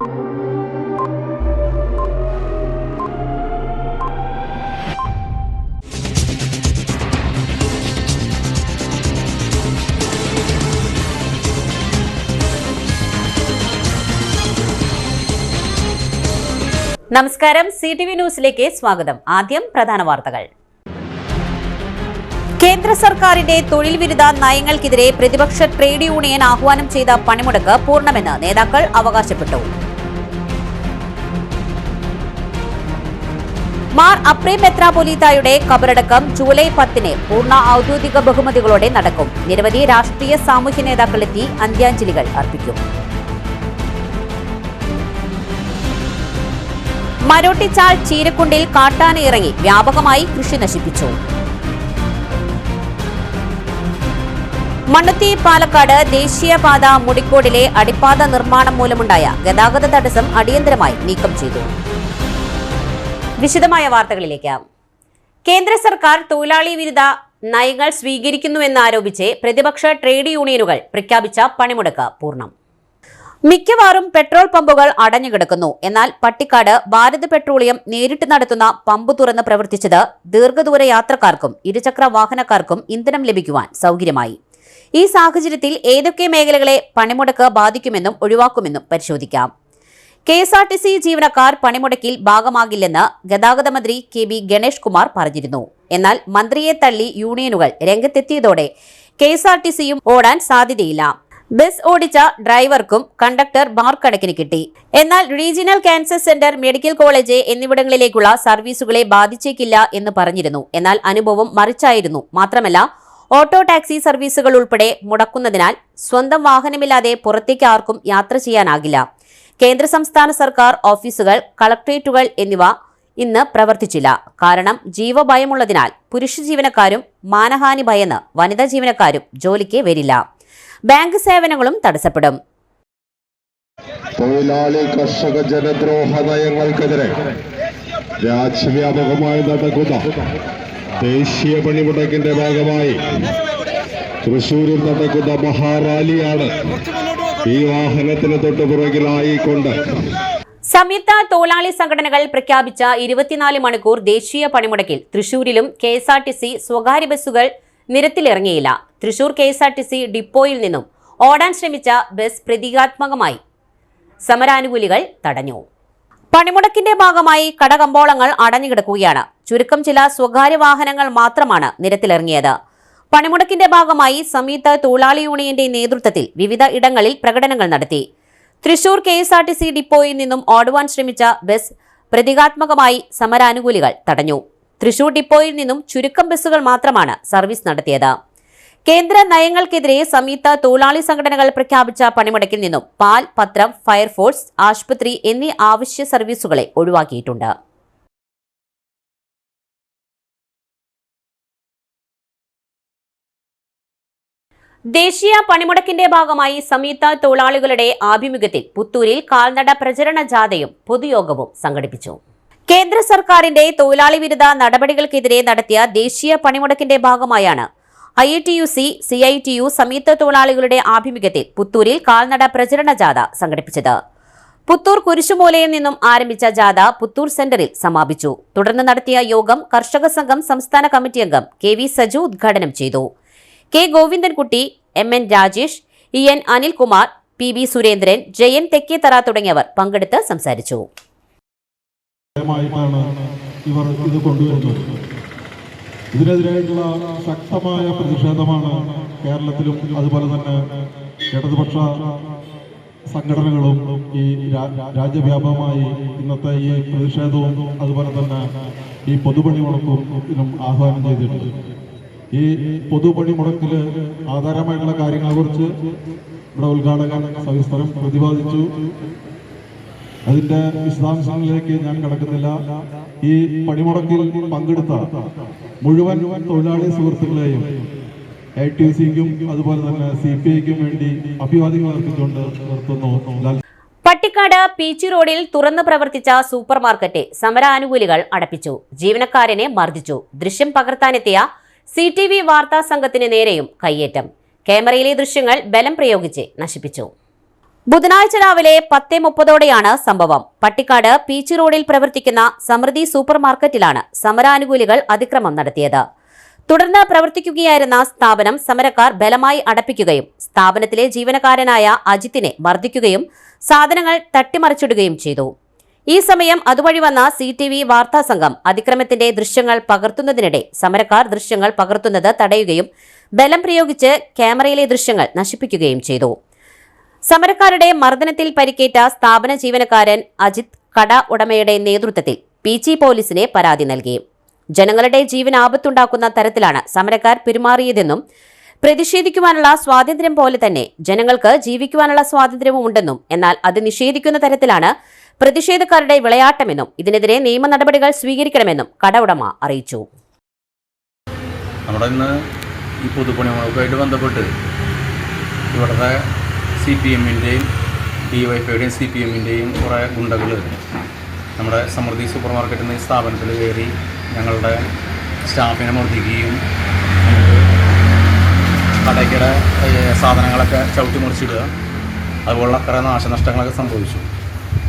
നമസ്കാരം, CTV ന്യൂസിലേക്ക് സ്വാഗതം. ആദ്യം പ്രധാന വാർത്തകൾ. കേന്ദ്ര സർക്കാരിന്റെ തൊഴിൽ വിരുദ്ധ നയങ്ങൾക്കെതിരെ പ്രതിപക്ഷ ട്രേഡ് യൂണിയൻ ആഹ്വാനം ചെയ്ത പണിമുടക്ക് പൂർണ്ണമെന്ന് നേതാക്കൾ അവകാശപ്പെട്ടു. മാർ അപ്രേ മെത്രാപൊലീത്തായുടെ ഖബറടക്കം ജൂലൈ 10 പൂർണ്ണ ഔദ്യോഗിക ബഹുമതികളോടെ നടക്കും. നിരവധി രാഷ്ട്രീയ സാമൂഹ്യ നേതാക്കളെത്തി അന്ത്യാഞ്ജലികൾ അർപ്പിക്കും. മരോട്ടിച്ചാൽ ചീരക്കുണ്ടിൽ കാട്ടാന ഇറങ്ങി വ്യാപകമായി കൃഷി നശിപ്പിച്ചു. മണ്ണുത്തി പാലക്കാട് ദേശീയപാത മുടിക്കോടിലെ അടിപ്പാത നിർമ്മാണം മൂലമുണ്ടായ ഗതാഗത തടസ്സം അടിയന്തരമായി നീക്കം ചെയ്തു. വിശദമായ വാർത്തകളിലേക്ക്. കേന്ദ്ര സർക്കാർ തൊഴിലാളി വിരുദ്ധ നയങ്ങൾ സ്വീകരിക്കുന്നുവെന്നാരോപിച്ച് പ്രതിപക്ഷ ട്രേഡ് യൂണിയനുകൾ പ്രഖ്യാപിച്ച പണിമുടക്ക് പൂർണ്ണം. മിക്കവാറും പെട്രോൾ പമ്പുകൾ അടഞ്ഞുകിടക്കുന്നു. എന്നാൽ പട്ടിക്കാട് ഭാരത് പെട്രോളിയം നേരിട്ട് നടത്തുന്ന പമ്പ് തുറന്ന് പ്രവർത്തിച്ചത് ദീർഘദൂര യാത്രക്കാർക്കും ഇരുചക്ര വാഹനക്കാർക്കും ഇന്ധനം ലഭിക്കുവാൻ സൗകര്യമായി. ഈ സാഹചര്യത്തിൽ ഏതൊക്കെ മേഖലകളെ പണിമുടക്ക് ബാധിക്കുമെന്നും ഒഴിവാക്കുമെന്നും പരിശോധിക്കാം. KSRTC ജീവനക്കാർ പണിമുടക്കിൽ ഭാഗമാകില്ലെന്ന് ഗതാഗത മന്ത്രി KB ഗണേഷ് കുമാർ പറഞ്ഞിരുന്നു. എന്നാൽ മന്ത്രിയെ തള്ളി യൂണിയനുകൾ രംഗത്തെത്തിയതോടെ KSRTCയും ഓടാൻ സാധ്യതയില്ല. ബസ് ഓടിച്ച ഡ്രൈവർക്കും കണ്ടക്ടർ ബാർക്കണക്കിന് കിട്ടി. എന്നാൽ regional cancer centre, medical college എന്നിവിടങ്ങളിലേക്കുള്ള സർവീസുകളെ ബാധിച്ചേക്കില്ല എന്ന് പറഞ്ഞിരുന്നു. എന്നാൽ അനുഭവം മറിച്ചായിരുന്നു. മാത്രമല്ല, ഓട്ടോ ടാക്സി സർവീസുകൾ ഉൾപ്പെടെ മുടക്കുന്നതിനാൽ സ്വന്തം വാഹനമില്ലാതെ പുറത്തേക്ക് ആർക്കും യാത്ര ചെയ്യാനാകില്ല. കേന്ദ്ര സംസ്ഥാന സർക്കാർ ഓഫീസുകൾ, കളക്ടറേറ്റുകൾ എന്നിവ ഇന്ന് പ്രവർത്തിച്ചില്ല. കാരണം ജീവഭയമുള്ളതിനാൽ പുരുഷ ജീവനക്കാരും മാനഹാനി ഭയന്ന് വനിതാ ജീവനക്കാരും ജോലിക്ക് വരില്ല. ബാങ്ക് സേവനങ്ങളും തടസ്സപ്പെടും. തൊഴിലാളി കർഷക ജനദ്രോഹ നയങ്ങൾക്കെതിരെ രാജ്യവ്യാപകമായി നടക്കുന്ന ദേശീയ പണിമുടക്കിന്റെ ഭാഗമായി തൃശൂരിൽ നടക്കുന്ന മഹാറാലിയാണ് ഈ വാഹനത്തിന് തൊട്ടുപുറകിലായിക്കൊണ്ട് സംയുക്ത തൊഴിലാളി സംഘടനകൾ പ്രഖ്യാപിച്ച 24 മണിക്കൂർ ദേശീയ പണിമുടക്കിൽ തൃശൂരിലും KSRTC സ്വകാര്യ ബസ്സുകൾ നിരത്തിലിറങ്ങിയില്ല. തൃശൂർ KSRTC ഡിപ്പോയിൽ നിന്നും ഓടാൻ ശ്രമിച്ച ബസ് പ്രതീകാത്മകമായി സമരാനുകൂലികൾ തടഞ്ഞു. പണിമുടക്കിന്റെ ഭാഗമായി കടകമ്പോളങ്ങൾ അടഞ്ഞുകിടക്കുകയാണ്. ചുരുക്കം ചില സ്വകാര്യ വാഹനങ്ങൾ മാത്രമാണ് നിരത്തിലിറങ്ങിയത്. പണിമുടക്കിന്റെ ഭാഗമായി സംയുക്ത തൊഴിലാളി യൂണിയന്റെ നേതൃത്വത്തിൽ വിവിധ ഇടങ്ങളിൽ പ്രകടനങ്ങൾ നടത്തി. തൃശൂർ KSRTC ഡിപ്പോയിൽ നിന്നും ഓടുവാൻ ശ്രമിച്ച ബസ് പ്രതീകാത്മകമായി സമരാനുകൂലികൾ തടഞ്ഞു. തൃശൂർ ഡിപ്പോയിൽ നിന്നും ചുരുക്കം ബസ്സുകൾ മാത്രമാണ് സർവീസ് നടത്തിയത്. കേന്ദ്ര നയങ്ങൾക്കെതിരെ സംയുക്ത തൊഴിലാളി സംഘടനകൾ പ്രഖ്യാപിച്ച പണിമുടക്കിൽ നിന്നും പാൽ, പത്രം, ഫയർഫോഴ്സ്, ആശുപത്രി എന്നീ ആവശ്യ സർവീസുകളെ ഒഴിവാക്കിയിട്ടുണ്ട്. ദേശീയ പണിമുടക്കിന്റെ ഭാഗമായി സംയുക്ത തൊഴിലാളികളുടെ ആഭിമുഖ്യത്തിൽ പുത്തൂരിൽ കാൽനട പ്രചരണ ജാഥയും പൊതുയോഗവും സംഘടിപ്പിച്ചു. കേന്ദ്ര സർക്കാരിന്റെ തൊഴിലാളി വിരുദ്ധ നടപടികൾക്കെതിരെ നടത്തിയ ദേശീയ പണിമുടക്കിന്റെ ഭാഗമായാണ് IATUC, CITU സംയുക്ത തൊഴിലാളികളുടെ ആഭിമുഖ്യത്തിൽ പുത്തൂരിൽ കാൽനട പ്രചരണ ജാഥ സംഘടിപ്പിച്ചത്. പുത്തൂർ കുരിശുമൂലയിൽ നിന്നും ആരംഭിച്ച ജാഥ പുത്തൂർ സെന്ററിൽ സമാപിച്ചു. തുടർന്ന് നടത്തിയ യോഗം കർഷക സംഘം സംസ്ഥാന കമ്മിറ്റി അംഗം KV സജു ഉദ്ഘാടനം ചെയ്തു. K Govindankutty, MN Rajesh, EN Anilkumar, PB Surendran, Jayan Thekkethara തുടങ്ങിയവർ പങ്കെടുത്ത് സംസാരിച്ചു. ഇവർ ഇത് കൊണ്ടുവരുന്നത് ഇതിനെതിരായിട്ടുള്ള ശക്തമായ പ്രതിഷേധമാണ് കേരളത്തിലും അതുപോലെ തന്നെ ഇടതുപക്ഷ സംഘടനകളും ഈ രാജ്യവ്യാപകമായി ഇന്നത്തെ ഈ പ്രതിഷേധവും അതുപോലെ തന്നെ ഈ പൊതുപണിമുടക്കും ആഹ്വാനം ചെയ്തിട്ടുണ്ട്. ഈ പൊതുപണിമുടക്കിൽ ആധാരമായിട്ടുള്ള കാര്യങ്ങളെക്കുറിച്ച് ഇവിടെ ഉദ്ഘാടകൻ സവിസ്തരം പ്രതിപാദിച്ചു. അതിന്റെ വിശദാംശങ്ങളിലേക്ക് ഞാൻ കടക്കുന്നില്ല. ഈ പണിമുടക്കിൽ പങ്കെടുത്ത മുഴുവൻ തൊഴിലാളി സുഹൃത്തുക്കളെയും IATUCക്കും അതുപോലെ തന്നെ CPIക്കും വേണ്ടി അഭിവാദ്യങ്ങൾ അർപ്പിച്ചുകൊണ്ട് നിർത്തുന്നു. പട്ടിക്കാട് പീച്ചി റോഡിൽ തുറന്നു പ്രവർത്തിച്ച സൂപ്പർ മാർക്കറ്റ് സമരാനുകൂലികൾ അടപ്പിച്ചു. ജീവനക്കാരനെ മർദ്ദിച്ചു. ദൃശ്യം പകർത്താനെത്തിയ CTV വാർത്താ സംഘത്തിന് നേരെയും കയ്യേറ്റം. ക്യാമറയിലെ ദൃശ്യങ്ങൾ ബലം പ്രയോഗിച്ച് നശിപ്പിച്ചു. ബുധനാഴ്ച രാവിലെ 10:30ഓടെയാണ് സംഭവം. പട്ടിക്കാട് പീച്ച് റോഡിൽ പ്രവർത്തിക്കുന്ന സമൃദ്ധി സൂപ്പർ മാർക്കറ്റിലാണ് സമരാനുകൂലികൾ അതിക്രമം നടത്തിയത്. തുടർന്ന് പ്രവർത്തിക്കുകയായിരുന്ന സ്ഥാപനം സമരക്കാർ ബലമായി അടപ്പിക്കുകയും സ്ഥാപനത്തിലെ ജീവനക്കാരനായ അജിത്തിനെ മർദ്ദിക്കുകയും സാധനങ്ങൾ തട്ടിമറിച്ചിടുകയും ചെയ്തു. ഈ സമയം അതുവഴി വന്ന CTV വാർത്താ സംഘം അതിക്രമത്തിന്റെ ദൃശ്യങ്ങൾ പകർത്തുന്നതിനിടെ സമരക്കാർ ദൃശ്യങ്ങൾ പകർത്തുന്നത് തടയുകയും ബലം പ്രയോഗിച്ച് ക്യാമറയിലെ ദൃശ്യങ്ങൾ നശിപ്പിക്കുകയും ചെയ്തു. സമരക്കാരുടെ മർദ്ദനത്തിൽ പരിക്കേറ്റ സ്ഥാപന ജീവനക്കാരൻ അജിത് കട ഉടമയുടെ നേതൃത്വത്തിൽ PG പോലീസിനെ പരാതി നൽകി. ജനങ്ങളുടെ ജീവൻ ആപത്തുണ്ടാക്കുന്ന തരത്തിലാണ് സമരക്കാർ പെരുമാറിയതെന്നും പ്രതിഷേധിക്കുവാനുള്ള സ്വാതന്ത്ര്യം പോലെ തന്നെ ജനങ്ങൾക്ക് ജീവിക്കുവാനുള്ള സ്വാതന്ത്ര്യവും ഉണ്ടെന്നും എന്നാൽ അത് നിഷേധിക്കുന്ന തരത്തിലാണ് പ്രതിഷേധക്കാരുടെ വിളയാട്ടമെന്നും ഇതിനെതിരെ നിയമ നടപടികൾ സ്വീകരിക്കണമെന്നും കട ഉടമ അറിയിച്ചു. നമ്മുടെ ഇന്ന് ഈ പൊതുപണിമുടക്കുമായിട്ട് ബന്ധപ്പെട്ട് ഇവിടുത്തെ CPM-ൻ്റെയും DYFIയുടെയും CPM-ൻ്റെയും കുറേ ഗുണ്ടകൾ നമ്മുടെ സമൃദ്ധി സൂപ്പർ മാർക്കറ്റ് എന്ന സ്ഥാപനത്തിൽ കയറി ഞങ്ങളുടെ സ്റ്റാഫിനെ മർദ്ദിക്കുകയും കടയ്ക്കിടെ സാധനങ്ങളൊക്കെ ചവിട്ടി മുറിച്ചിടുക അതുപോലുള്ള കുറേ നാശനഷ്ടങ്ങളൊക്കെ സംഭവിച്ചു.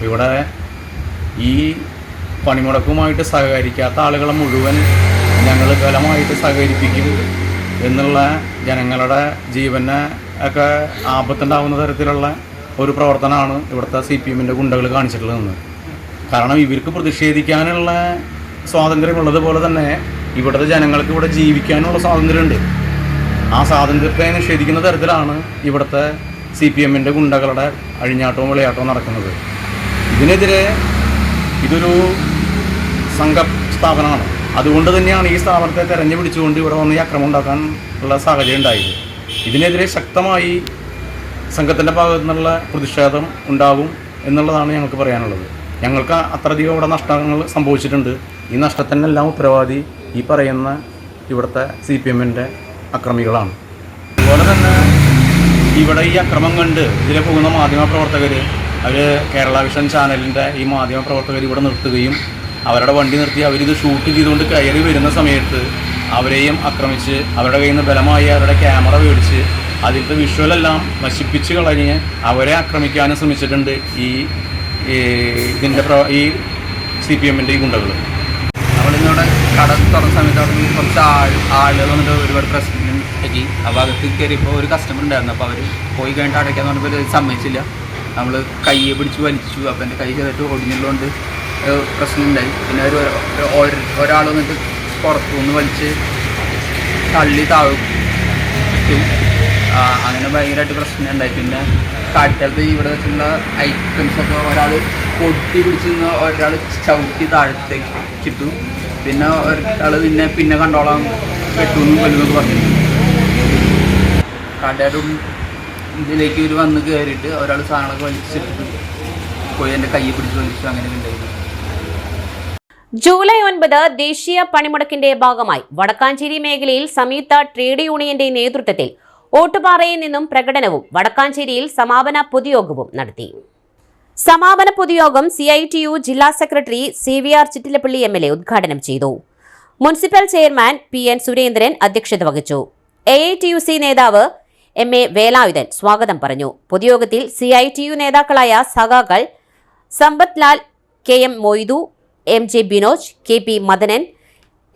ഇവിടെ ഈ പണിമുടക്കുമായിട്ട് സഹകരിക്കാത്ത ആളുകളെ മുഴുവൻ ഞങ്ങൾ ബലമായിട്ട് സഹകരിപ്പിക്കും എന്നുള്ള ജനങ്ങളുടെ ജീവനെ ഒക്കെ ആപത്തുണ്ടാകുന്ന തരത്തിലുള്ള ഒരു പ്രവർത്തനമാണ് ഇവിടുത്തെ CPM-ൻ്റെ ഗുണ്ടകൾ കാണിച്ചിട്ടുള്ളതെന്ന്. കാരണം ഇവർക്ക് പ്രതിഷേധിക്കാനുള്ള സ്വാതന്ത്ര്യമുള്ളതുപോലെ തന്നെ ഇവിടുത്തെ ജനങ്ങൾക്ക് ഇവിടെ ജീവിക്കാനുള്ള സ്വാതന്ത്ര്യമുണ്ട്. ആ സ്വാതന്ത്ര്യത്തെ നിഷേധിക്കുന്ന തരത്തിലാണ് ഇവിടുത്തെ CPM-ൻ്റെ ഗുണ്ടകളുടെ അഴിഞ്ഞാട്ടവും വിളയാട്ടവും നടക്കുന്നത്. ഇതിനെതിരെ ഇതൊരു സംഘ സ്ഥാപനമാണ്. അതുകൊണ്ട് തന്നെയാണ് ഈ സ്ഥാപനത്തെ തെരഞ്ഞു പിടിച്ചുകൊണ്ട് ഇവിടെ വന്ന് ഈ അക്രമം ഉണ്ടാക്കാൻ ഉള്ള സാഹചര്യം ഉണ്ടായത്. ഇതിനെതിരെ ശക്തമായി സംഘത്തിൻ്റെ ഭാഗത്തു നിന്നുള്ള പ്രതിഷേധം ഉണ്ടാകും എന്നുള്ളതാണ് ഞങ്ങൾക്ക് പറയാനുള്ളത്. ഞങ്ങൾക്ക് അത്രയധികം ഇവിടെ നഷ്ടങ്ങൾ സംഭവിച്ചിട്ടുണ്ട്. ഈ നഷ്ടത്തിനെല്ലാം ഉത്തരവാദി ഈ പറയുന്ന ഇവിടുത്തെ CPM-ൻ്റെ അക്രമികളാണ്. അതുപോലെ തന്നെ ഇവിടെ ഈ അക്രമം കണ്ട് ഇതിലെ പോകുന്ന മാധ്യമപ്രവർത്തകർ അവർ കേരള വിഷൻ ചാനലിൻ്റെ ഈ മാധ്യമപ്രവർത്തകർ ഇവിടെ നിർത്തുകയും അവരുടെ വണ്ടി നിർത്തി അവരിത് ഷൂട്ട് ചെയ്തുകൊണ്ട് കയറി വരുന്ന സമയത്ത് അവരെയും ആക്രമിച്ച് അവരുടെ കയ്യിൽ നിന്ന് ബലമായി അവരുടെ ക്യാമറ മേടിച്ച് അതിലത്തെ വിഷ്വലെല്ലാം നശിപ്പിച്ച് കളഞ്ഞ് അവരെ ആക്രമിക്കാനും ശ്രമിച്ചിട്ടുണ്ട് ഈ CPM-ൻ്റെ ഈ ഗുണ്ടകൾ. നമ്മളിന്നിവിടെ കട തുറന്ന സമയത്ത് അവിടെ കുറച്ച് ആളുകൾ വന്നിട്ട് ഒരുപാട് പ്രശ്നം ആക്കി. അപ്പോൾ അകത്ത് കയറിയപ്പോൾ ഒരു കസ്റ്റമർ ഉണ്ടായിരുന്നു. അപ്പോൾ അവർ പോയി കഴിഞ്ഞിട്ട് അടയ്ക്കാന്ന് പറഞ്ഞപ്പോൾ സമ്മതിച്ചില്ല. നമ്മൾ കയ്യെ പിടിച്ച് വലിച്ചു. അപ്പോൾ എൻ്റെ കൈ ചെറുതായിട്ട് ഒടിഞ്ഞുള്ളതുകൊണ്ട് പ്രശ്നമുണ്ടായി. പിന്നെ ഒരാൾ വന്നിട്ട് പുറത്തുനിന്ന് വലിച്ച് തള്ളി താഴും. അങ്ങനെ ഭയങ്കരമായിട്ട് പ്രശ്നം ഉണ്ടായി. പിന്നെ കാട്ടിലത്ത് ഇവിടെ വെച്ചുള്ള ഐറ്റംസൊക്കെ ഒരാൾ പൊട്ടി പിടിച്ച് നിന്ന് ഒരാൾ ചവിട്ടി താഴത്തേക്ക് കിട്ടു. പിന്നെ ഒരാൾ പിന്നെ കണ്ടോളാം വെട്ടുമെന്നും കൊല്ലുമെന്നൊക്കെ പറഞ്ഞു. കാട്ടുകാരുടെ ഇതിലേക്ക് ഒരു വന്ന് കയറിയിട്ട് ഒരാൾ സാധനങ്ങളൊക്കെ വലിച്ചിട്ട് പോയി എൻ്റെ കയ്യെ പിടിച്ച് വലിച്ചു. അങ്ങനെ ഉണ്ടായിരുന്നു. ജൂലൈ 9 ദേശീയ പണിമുടക്കിന്റെ ഭാഗമായി വടക്കാഞ്ചേരി മേഖലയിൽ സംയുക്ത ട്രേഡ് യൂണിയന്റെ നേതൃത്വത്തിൽ ഓട്ടുപാറയിൽ നിന്നും പ്രകടനവും വടക്കാഞ്ചേരിയിൽ സമാപന പൊതുയോഗവും നടത്തി. സമാപന പൊതുയോഗം CITU ജില്ലാ സെക്രട്ടറി CVR ചിറ്റിലപ്പള്ളി MLA ഉദ്ഘാടനം ചെയ്തു. മുനിസിപ്പൽ ചെയർമാൻ PN സുരേന്ദ്രൻ അധ്യക്ഷത വഹിച്ചു. AITUC നേതാവ് MA വേലായുധൻ സ്വാഗതം പറഞ്ഞു. പൊതുയോഗത്തിൽ CITU നേതാക്കളായ സഖാക്കൾ Sampath Lal, KM Moidu, MJ Binoj, KP Madanan,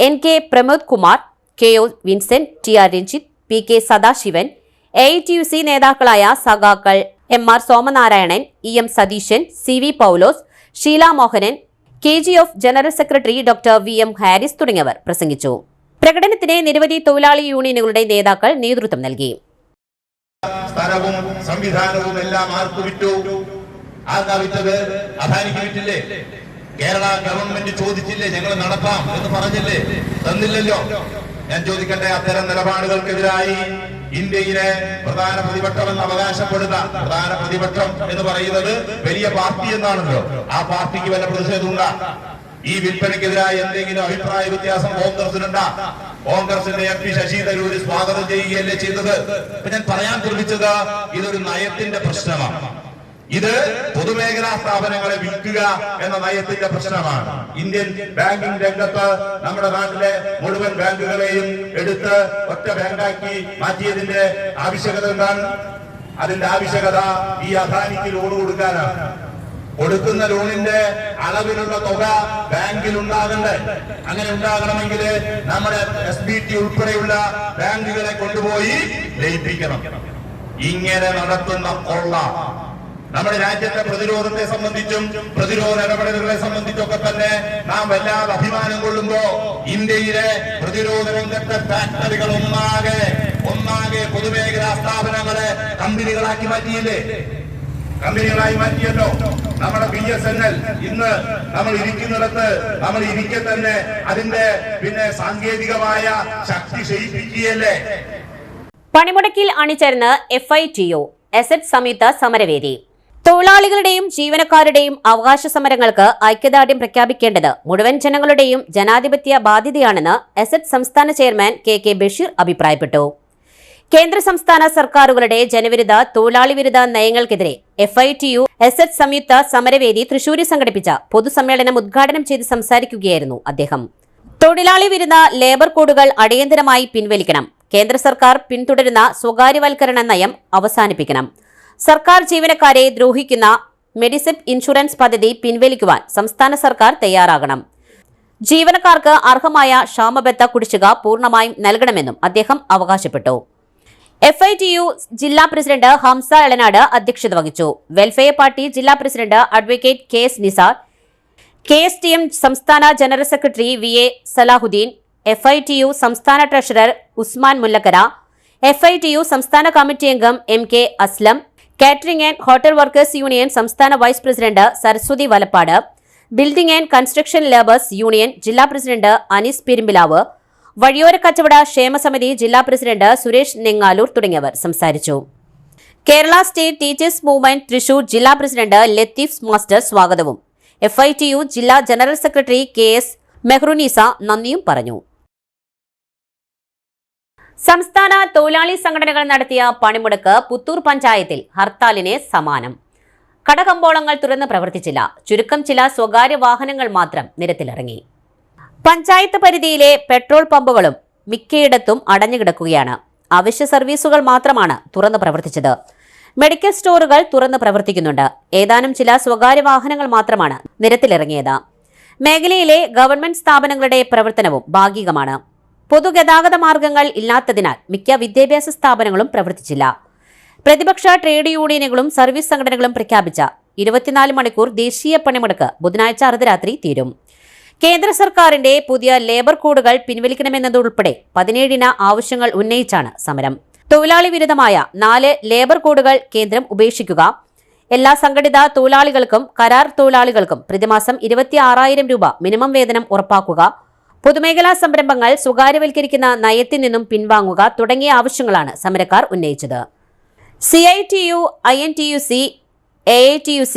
NK Pramod Kumar, KO Vincent, TR Ranjith, PK Sadasivan, AITUC നേതാക്കളായ സഖാക്കൾ MR Somanarayanan, EM Satheesan, CV Paulose, Sheela Mohanan, KGF general secretary doctor VM Haris തുടങ്ങിയവർ പ്രസംഗിച്ചു. പ്രകടനത്തിന് നിരവധി തൊഴിലാളി യൂണിയനുകളുടെ നേതാക്കൾ നേതൃത്വം നൽകി. സ്ഥലവും സംവിധാനവും എല്ലാം ആർക്ക് വിറ്റു? ആർക്കാ വിറ്റത്? അദാനിക്ക് വിറ്റില്ലേ? കേരള ഗവൺമെന്റ് ചോദിച്ചില്ലേ? ഞങ്ങൾ നടത്താം എന്ന് പറഞ്ഞില്ലേ? തന്നില്ലല്ലോ. ഞാൻ ചോദിക്കട്ടെ, അത്തരം നിലപാടുകൾക്കെതിരായി ഇന്ത്യയിലെ പ്രധാന പ്രതിപക്ഷം എന്ന് അവകാശപ്പെടുന്ന പ്രധാന പ്രതിപക്ഷം എന്ന് പറയുന്നത് വലിയ പാർട്ടി എന്നാണല്ലോ. ആ പാർട്ടിക്ക് വല്ല പ്രതിഷേധമുണ്ടാ? ഈ വിൽപ്പനയ്ക്കെതിരായി എന്തെങ്കിലും അഭിപ്രായ വ്യത്യാസം കോൺഗ്രസിനുണ്ടാ? കോൺഗ്രസിന്റെ MP ശശി തരൂർ സ്വാഗതം ചെയ്യുകയല്ലേ ചെയ്തത്? ഇപ്പൊ ഞാൻ പറയാൻ ശ്രമിച്ചത് ഇതൊരു നയത്തിന്റെ പ്രശ്നമാണ്. ഇത് പൊതുമേഖലാ സ്ഥാപനങ്ങളെ വിൽക്കുക എന്ന നയത്തിന്റെ പ്രശ്നമാണ്. ഇന്ത്യൻ ബാങ്കിംഗ് രംഗത്ത് നമ്മുടെ നാട്ടിലെ മുഴുവൻ ബാങ്കുകളെയും എടുത്ത് ഒറ്റ ബാങ്കാക്കി മാറ്റിയതിന്റെ ആവശ്യകത എന്താണ്? അതിന്റെ ആവശ്യകത ഈ അദാനിക്ക് ലോൺ കൊടുക്കാനാണ്. കൊടുക്കുന്ന ലോണിന്റെ അളവിലുള്ള തുക ബാങ്കിൽ ഉണ്ടാകണ്ടേ? അങ്ങനെ ഉണ്ടാകണമെങ്കിൽ നമ്മുടെ SBT ഉൾപ്പെടെയുള്ള ബാങ്കുകളെ കൊണ്ടുപോയി ലയിപ്പിക്കണം. ഇങ്ങനെ നടത്തുന്ന കൊള്ള നമ്മുടെ രാജ്യത്തെ പ്രതിരോധത്തെ സംബന്ധിച്ചും പ്രതിരോധ ഇടപെടലുകളെ സംബന്ധിച്ചൊക്കെ തന്നെ നാം വല്ലാതെ അഭിമാനം കൊള്ളുമ്പോ ഇന്ത്യയിലെ പ്രതിരോധ രംഗത്തെ ഫാക്ടറികൾ ഒന്നാകെ പൊതുമേഖലാ സ്ഥാപനങ്ങളെ കമ്പനികളാക്കി മാറ്റിയില്ലേ? കമ്പനികളായി മാറ്റിയല്ലോ. നമ്മുടെ BSNL ഇന്ന് നമ്മൾ ഇരിക്കുന്നിടത്ത് നമ്മൾ ഇരിക്കെ തന്നെ അതിന്റെ സാങ്കേതികമായ ശക്തി ക്ഷയിപ്പിക്കുകയല്ലേ? പണിമുടക്കിൽ അണിചേർന്ന് FITO അസറ്റ് സംയുക്ത സമരവേദി. തൊഴിലാളികളുടെയും ജീവനക്കാരുടെയും അവകാശ സമരങ്ങൾക്ക് ഐക്യദാർഢ്യം പ്രഖ്യാപിക്കേണ്ടത് മുഴുവൻ ജനങ്ങളുടെയും ജനാധിപത്യ ബാധ്യതയാണെന്ന് അസറ്റ് സംസ്ഥാന ചെയർമാൻ KK ബഷീർ അഭിപ്രായപ്പെട്ടു. കേന്ദ്ര സംസ്ഥാന സർക്കാരുകളുടെ ജനവിരുദ്ധ തൊഴിലാളി വിരുദ്ധ നയങ്ങൾക്കെതിരെ FITO അസറ്റ് സംയുക്ത സമരവേദി തൃശൂരിൽ സംഘടിപ്പിച്ച പൊതുസമ്മേളനം ഉദ്ഘാടനം ചെയ്ത് സംസാരിക്കുകയായിരുന്നു അദ്ദേഹം. തൊഴിലാളി വിരുദ്ധ ലേബർ കോഡുകൾ അടിയന്തരമായി പിൻവലിക്കണം. കേന്ദ്ര സർക്കാർ പിന്തുടരുന്ന സ്വകാര്യവൽക്കരണ നയം അവസാനിപ്പിക്കണം. സർക്കാർ ജീവനക്കാരെ ദ്രോഹിക്കുന്ന മെഡിസെപ്പ് ഇൻഷുറൻസ് പദ്ധതി പിൻവലിക്കുവാൻ സംസ്ഥാന സർക്കാർ തയ്യാറാകണം. ജീവനക്കാർക്ക് അർഹമായ ക്ഷാമബത്ത കുടിശ്ശിക പൂർണ്ണമായും നൽകണമെന്നും അദ്ദേഹം അവകാശപ്പെട്ടു. FITO ജില്ലാ പ്രസിഡന്റ് ഹംസ എളനാട് അധ്യക്ഷത വഹിച്ചു. വെൽഫെയർ പാർട്ടി ജില്ലാ president advocate KS Nisar, KSTM സംസ്ഥാന general secretary VA Salahuddin, FITO സംസ്ഥാന ട്രഷറർ ഉസ്മാൻ മുല്ലക്കര, FITO സംസ്ഥാന കമ്മിറ്റി അംഗം MK Aslam, catering and hotel workers union സംസ്ഥാന vice president Saraswathi Valappad, building and construction labours union ജില്ലാ പ്രസിഡന്റ് അനീസ് പെരുമ്പിലാവ്, വഴിയോര കച്ചവട ക്ഷേമസമിതി ജില്ലാ പ്രസിഡന്റ് സുരേഷ് നെങ്ങാലൂർ തുടങ്ങിയവർ സംസാരിച്ചു. Kerala state teachers movement Thrissur ജില്ലാ പ്രസിഡന്റ് ലത്തീഫ് മാസ്റ്റർ സ്വാഗതവും FITO ജില്ലാ ജനറൽ സെക്രട്ടറി KS മെഹ്റുനീസ നന്ദിയും പറഞ്ഞു. സംസ്ഥാന തൊഴിലാളി സംഘടനകൾ നടത്തിയ പണിമുടക്ക് പുത്തൂർ പഞ്ചായത്തിൽ ഹർത്താലിന് സമാനം. കടകമ്പോളങ്ങൾ തുറന്ന് പ്രവർത്തിച്ചില്ല. ചുരുക്കം ചില സ്വകാര്യ വാഹനങ്ങൾ മാത്രം നിരത്തിലിറങ്ങി. പഞ്ചായത്ത് പരിധിയിലെ പെട്രോൾ പമ്പുകളും മിക്കയിടത്തും അടഞ്ഞുകിടക്കുകയാണ്. അവശ്യ സർവീസുകൾ മാത്രമാണ് തുറന്ന് പ്രവർത്തിച്ചത്. മെഡിക്കൽ സ്റ്റോറുകൾ തുറന്ന് പ്രവർത്തിക്കുന്നുണ്ട്. ഏതാനും ചില സ്വകാര്യ വാഹനങ്ങൾ മാത്രമാണ് നിരത്തിലിറങ്ങിയത്. മേഖലയിലെ ഗവൺമെന്റ് സ്ഥാപനങ്ങളുടെ പ്രവർത്തനവും ഭാഗികമാണ്. പൊതുഗതാഗത മാർഗങ്ങൾ ഇല്ലാത്തതിനാൽ മിക്ക വിദ്യാഭ്യാസ സ്ഥാപനങ്ങളും പ്രവർത്തിച്ചില്ല. പ്രതിപക്ഷ ട്രേഡ് യൂണിയനുകളും സർവീസ് സംഘടനകളും പ്രഖ്യാപിച്ച 24 മണിക്കൂർ ദേശീയ പണിമുടക്ക് ബുധനാഴ്ച അർദ്ധരാത്രി തീരും. കേന്ദ്ര സർക്കാരിന്റെ പുതിയ ലേബർ കോഡുകൾ പിൻവലിക്കണമെന്നതുൾപ്പെടെ 17 ആവശ്യങ്ങൾ ഉന്നയിച്ചാണ് സമരം. തൊഴിലാളി വിരുദ്ധമായ 4 ലേബർ കോഡുകൾ കേന്ദ്രം ഉപേക്ഷിക്കുക, എല്ലാ സംഘടിത തൊഴിലാളികൾക്കും കരാർ തൊഴിലാളികൾക്കും പ്രതിമാസം 26,000 രൂപ മിനിമം വേതനം ഉറപ്പാക്കുക, പൊതുമേഖലാ സംരംഭങ്ങൾ സ്വകാര്യവൽക്കരിക്കുന്ന നയത്തിൽ നിന്നും പിൻവാങ്ങുക തുടങ്ങിയ ആവശ്യങ്ങളാണ് സമരക്കാർ ഉന്നയിച്ചത്. CITU, INTUC, AITUC,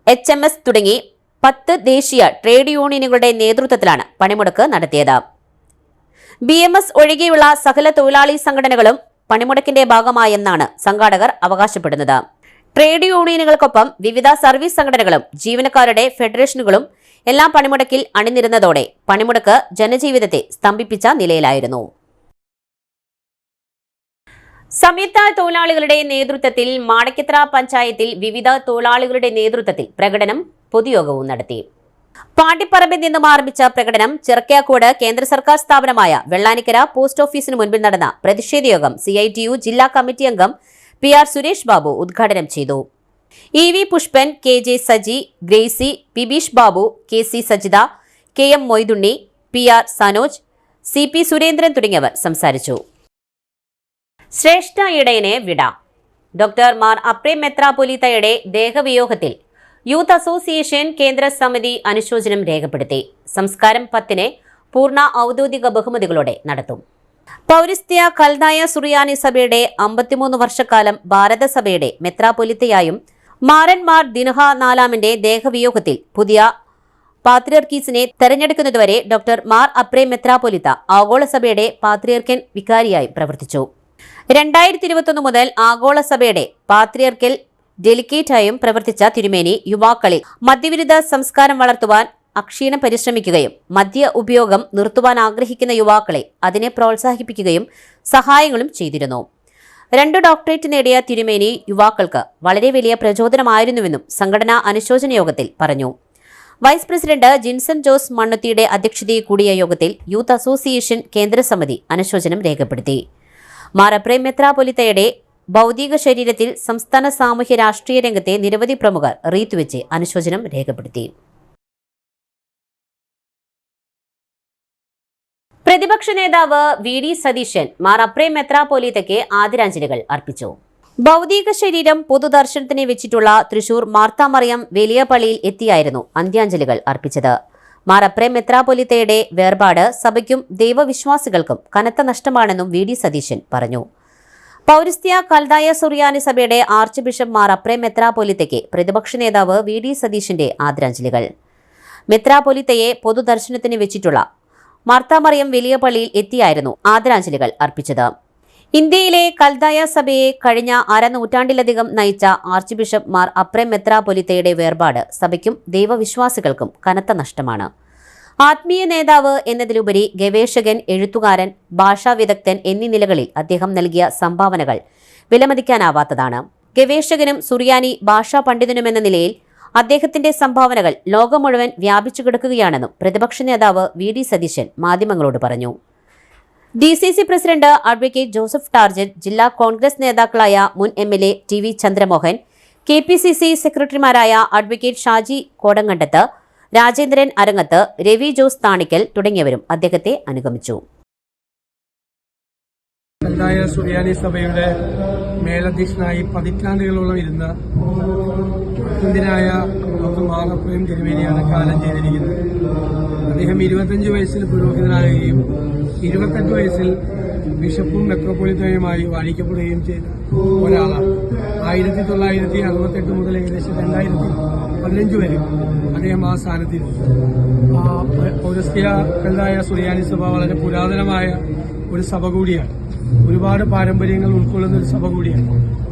HMS തുടങ്ങി 10 ദേശീയ ട്രേഡ് യൂണിയനുകളുടെ നേതൃത്വത്തിലാണ് പണിമുടക്ക് നടത്തിയത്. BMS ഒഴികെയുള്ള സകല തൊഴിലാളി സംഘടനകളും പണിമുടക്കിന്റെ ഭാഗമായെന്നാണ് സംഘാടകർ അവകാശപ്പെടുന്നത്. ട്രേഡ് യൂണിയനുകൾക്കൊപ്പം വിവിധ സർവീസ് സംഘടനകളും ജീവനക്കാരുടെ ഫെഡറേഷനുകളും എല്ലാം പണിമുടക്കിൽ അണിനിരുന്നതോടെ പണിമുടക്ക് ജനജീവിതത്തെ സ്തംഭിപ്പിച്ച നിലയിലായിരുന്നു. സംയുക്ത തൊഴിലാളികളുടെ നേതൃത്വത്തിൽ മാടക്കത്ര പഞ്ചായത്തിൽ വിവിധ തൊഴിലാളികളുടെ നേതൃത്വത്തിൽ പ്രകടനം പൊതുയോഗവും നടത്തി. പാണ്ടിപ്പറമ്പിൽ നിന്നും ആരംഭിച്ച പ്രകടനം ചിറക്കയാക്കോട് കേന്ദ്ര സർക്കാർ സ്ഥാപനമായ വെള്ളാനിക്കര പോസ്റ്റ് ഓഫീസിന് മുൻപിൽ നടന്ന പ്രതിഷേധ യോഗം CITU ജില്ലാ കമ്മിറ്റി അംഗം PR സുരേഷ് ബാബു ഉദ്ഘാടനം ചെയ്തു. EV Pushpan, KJ Saji, Gracy, Bibeesh Babu, KC Sajitha, KM Moidunni, PR Sanoj, CP Surendran തുടങ്ങിയവർ സംസാരിച്ചു. ശ്രേഷ്ഠ ഇടയനെ വിട. ഡോക്ടർ മാർ അപ്രേം മെത്രാപ്പൊലീത്തയുടെ ദേഹവിയോഗത്തിൽ യൂത്ത് അസോസിയേഷൻ കേന്ദ്ര സമിതി അനുശോചനം രേഖപ്പെടുത്തി. സംസ്കാരം 10-ന് പൂർണ്ണ ഔദ്യോഗിക ബഹുമതികളോടെ നടത്തും. പൗരസ്ത്യ കൽനായ സുറിയാനി സഭയുടെ 53 വർഷക്കാലം ഭാരതസഭയുടെ മെത്രാപ്പൊലീത്തയായും മാറന്മാർ ദിനുഹ 4-ന്റെ ദേഹവിയോഗത്തിൽ പുതിയ പാത്രിയർക്കീസിനെ തെരഞ്ഞെടുക്കുന്നതുവരെ ഡോക്ടർ മാർ അപ്രേം മെത്രാപ്പൊലീത്ത ആഗോള സഭയുടെ പാത്രിയർക്കൻ വികാരിയായി പ്രവർത്തിച്ചു. 2021 മുതൽ ആഗോള സഭയുടെ പാത്രിയർക്കൽ ഡെലിഗേറ്റായും പ്രവർത്തിച്ച തിരുമേനി യുവാക്കളിൽ മദ്യവിരുദ്ധ സംസ്കാരം വളർത്തുവാൻ അക്ഷീണം പരിശ്രമിക്കുകയും മദ്യ ഉപയോഗം നിർത്തുവാൻ ആഗ്രഹിക്കുന്ന യുവാക്കളെ അതിനെ പ്രോത്സാഹിപ്പിക്കുകയും സഹായങ്ങളും ചെയ്തിരുന്നു. 2 ഡോക്ടറേറ്റ് നേടിയ തിരുമേനി യുവാക്കൾക്ക് വളരെ വലിയ പ്രചോദനമായിരുന്നുവെന്നും സംഘടനാ അനുശോചന യോഗത്തിൽ പറഞ്ഞു. വൈസ് പ്രസിഡന്റ് ജിൻസൺ ജോസ് മണ്ണുത്തിയുടെ അധ്യക്ഷതയിൽ കൂടിയ യോഗത്തിൽ യൂത്ത് അസോസിയേഷൻ കേന്ദ്ര സമിതി അനുശോചനം രേഖപ്പെടുത്തി. മാർ എഫ്രേം മെത്രാപ്പൊലീത്തയുടെ ഭൗതിക ശരീരത്തിൽ സംസ്ഥാന സാമൂഹ്യ രാഷ്ട്രീയ രംഗത്തെ നിരവധി പ്രമുഖർ റീത്തുവെച്ച് അനുശോചനം രേഖപ്പെടുത്തി. പ്രതിപക്ഷ നേതാവ് വി.ഡി. സതീശൻ മാർ എഫ്രേം മെത്രാപ്പൊലീത്തയ്ക്ക് ആദരാഞ്ജലികൾ അർപ്പിച്ചു. ഭൗതിക ശരീരം പൊതുദർശനത്തിന് വെച്ചിട്ടുള്ള തൃശൂർ മാർത്താമറിയം വലിയ പള്ളിയിൽ എത്തിയായിരുന്നു അന്ത്യാഞ്ജലികൾ അർപ്പിച്ചത്. മാർ എഫ്രേം മെത്രാപ്പൊലീത്തയുടെ വേർപാട് സഭയ്ക്കും ദൈവവിശ്വാസികൾക്കും കനത്ത നഷ്ടമാണെന്നും വി.ഡി. സതീശൻ പറഞ്ഞു. പൗരസ്ത്യ കൽദായ സുറിയാനി സഭയുടെ ആർച്ച് ബിഷപ്പ് മാർ എഫ്രേം മെത്രാപ്പൊലീത്തയ്ക്ക് പ്രതിപക്ഷ നേതാവ് വി.ഡി. സതീശന്റെ ആദരാഞ്ജലികൾ. മെത്രാപ്പൊലീത്തയെ പൊതുദർശനത്തിന് വെച്ചിട്ടുള്ള മാർത്താമറിയം വലിയ പള്ളിയിൽ എത്തിയായിരുന്നു ആദരാഞ്ജലികൾ അർപ്പിച്ചത്. ഇന്ത്യയിലെ കൽദായ സഭയെ കഴിഞ്ഞ അരനൂറ്റാണ്ടിലധികം നയിച്ച ആർച്ച് ബിഷപ്പ് മാർ എഫ്രേം മെത്രാപ്പൊലീത്തയുടെ വേർപാട് സഭയ്ക്കും ദൈവവിശ്വാസികൾക്കും കനത്ത നഷ്ടമാണ്. ആത്മീയ നേതാവ് എന്നതിലുപരി ഗവേഷകൻ, എഴുത്തുകാരൻ, ഭാഷാ വിദഗ്ധൻ എന്നീ നിലകളിൽ അദ്ദേഹം നൽകിയ സംഭാവനകൾ വിലമതിക്കാനാവാത്തതാണ്. ഗവേഷകനും സുറിയാനി ഭാഷാ പണ്ഡിതനുമെന്ന നിലയിൽ അദ്ദേഹത്തിന്റെ സംഭാവനകൾ ലോകം മുഴുവൻ വ്യാപിച്ചു കിടക്കുകയാണെന്നും പ്രതിപക്ഷ നേതാവ് വി.ഡി. സതീശൻ മാധ്യമങ്ങളോട് പറഞ്ഞു. DCC president advocate Joseph target, ജില്ലാ കോൺഗ്രസ് നേതാക്കളായ മുൻ എം.എൽ.എ. ടി.വി. ചന്ദ്രമോഹൻ, കെ.പി.സി.സി സെക്രട്ടറിമാരായ അഡ്വക്കേറ്റ് ഷാജി കോടങ്കണ്ടത്ത്, രാജേന്ദ്രൻ അരങ്ങത്ത്, രവി ജോസ് താണിക്കൽ തുടങ്ങിയവരും അദ്ദേഹത്തെ അനുഗമിച്ചു. കൽദായ സുറിയാനി സഭയുടെ മേലധ്യക്ഷനായി പതിറ്റാണ്ടുകളോളം ഇരുന്ന ഡോക്ടർ മാർ എഫ്രേം തിരുമേനിയാണ് കാലം ചെയ്തിരിക്കുന്നത്. അദ്ദേഹം 25 വയസ്സിൽ പുരോഹിതനാകുകയും 28 വയസ്സിൽ ബിഷപ്പും മെത്രോപൊലീത്തയുമായി വാഴിക്കപ്പെടുകയും ചെയ്ത ഒരാളാണ്. 1968 മുതൽ ഏകദേശം 2015 വരെ അദ്ദേഹം ആ സ്ഥാനത്തിരുന്നു. പൗരസ്ത്യ കൽദായ സുറിയാനി സഭ വളരെ പുരാതനമായ ഒരു സഭ കൂടിയാണ്. ഒരുപാട് പാരമ്പര്യങ്ങൾ ഉൾക്കൊള്ളുന്ന ഒരു സഭ കൂടിയാണ്.